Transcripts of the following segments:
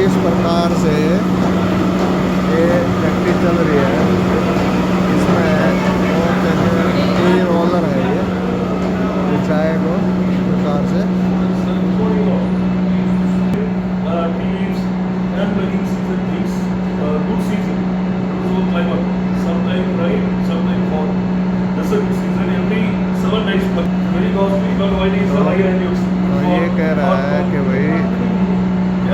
किस प्रकार से ये फैक्ट्री चल रही है। इसमें टी रोलर है ये चाय को प्रकार से ये कह रहा है कि भाई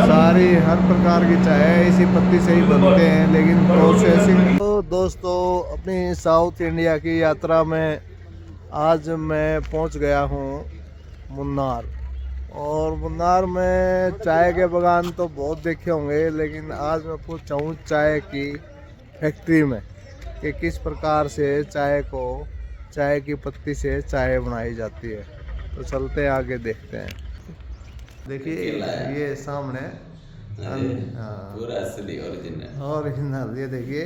सारी हर प्रकार की चाय इसी पत्ती से ही बनते हैं, लेकिन प्रोसेसिंग। तो दोस्तों, अपनी साउथ इंडिया की यात्रा में आज मैं पहुंच गया हूं मुन्नार। और मुन्नार में चाय के बागान तो बहुत देखे होंगे, लेकिन आज मैं पहुंचा हूं चाय की फैक्ट्री में कि किस प्रकार से चाय की पत्ती से चाय बनाई जाती है। तो चलते हैं आगे, देखते हैं। देखिए ये सामने पूरा असली ओरिजिनल, ये देखिए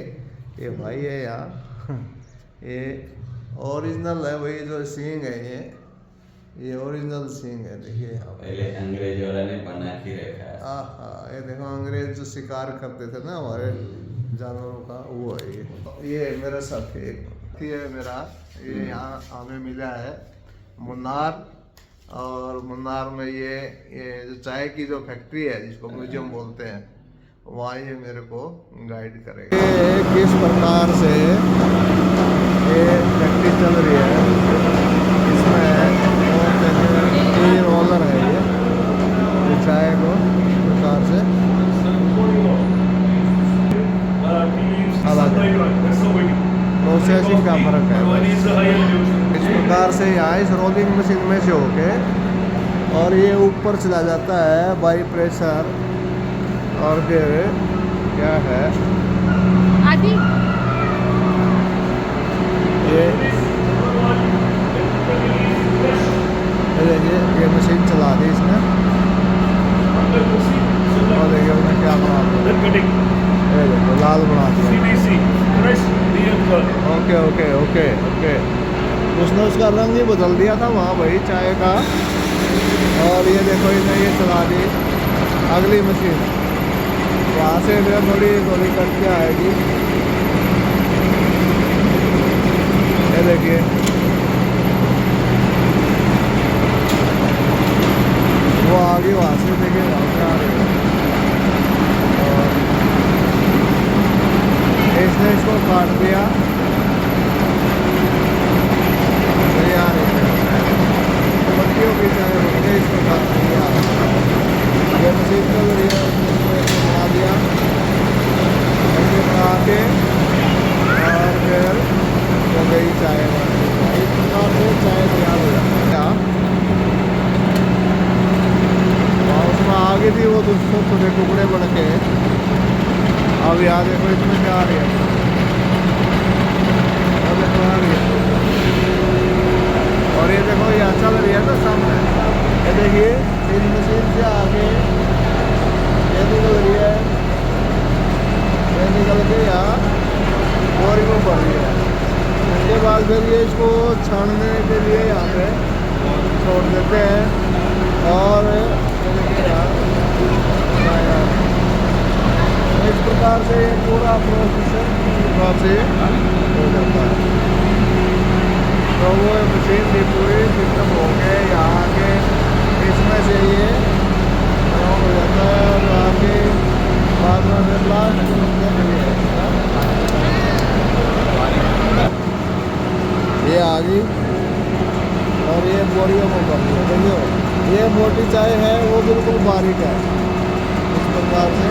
ये भाई है यहाँ ये ओरिजिनल है भाई, जो सींग है ये ओरिजिनल सींग है। देखिए पहले अंग्रेज वाला ने बना के रखा है। हाँ, ये देखो अंग्रेज जो शिकार करते थे ना हमारे जानवरों का, वो है ये मेरा साथी है मेरा। ये यहाँ हमें मिला है मुन्नार, और मुन्नार में ये जो चाय की जो फैक्ट्री है जिसको म्यूजियम बोलते हैं, वहाँ ये मेरे को गाइड करेगा ये किस प्रकार से ये फैक्ट्री चल रही है। इसमें टी रोलर है ये चाय को प्रकार से प्रोसेसिंग का फर्क है। इस प्रकार से यहाँ इस रोलिंग मशीन में से होके और ये ऊपर चला जाता है बाई प्रेशर, और फिर क्या है आदि ये मशीन चला दी इसने, और देखिए उसने क्या बना दिया, ये देखो लाल बना दिया। ओके ओके ओके ओके, उसने उसका रंग ही बदल दिया था वहाँ भाई चाय का। और ये देखो इन्हें ये चला दी अगली मशीन, वहाँ से फिर थोड़ी कट के आएगी। ये देखिए वो आगे वहाँ से देखिए वहाँ से आ रही है, और इसने इसको काट दिया। पत्तियों की चाय बनके इसको काट दिया, ये मशीन चल रही है, उसको बना दिया ऐसे बना के, और फिर हो गई चाय। इस प्रकार से चाय तैयार हो जाती है। और उसमें आगे भी वो दोस्तों छोटे टुकड़े बन के, अब यहाँ देखो इसमें क्या आ रही है, और ये देखो यहाँ चल रही है ना सामने, ये देखिए इस मशीन से आगे ये निकल रही है, ये निकल के यहाँ बोरी में बढ़ रही है। इसके बाद फिर ये इसको छानने के लिए यहाँ पे छोड़ देते हैं, और ये देखिए यहाँ इस प्रकार से ये पूरा प्रोसेस से हो जाता है। तो वो मशीन भी पूरी सिस्टम हो गए यहाँ के, इसमें से ये हो जाता है, और आगे बाद में फिर लास्ट ये आ गई, और ये बोरियों में बन गई। देखिए ये मोटी चाय है, वो बिल्कुल बारीक है। इस प्रकार से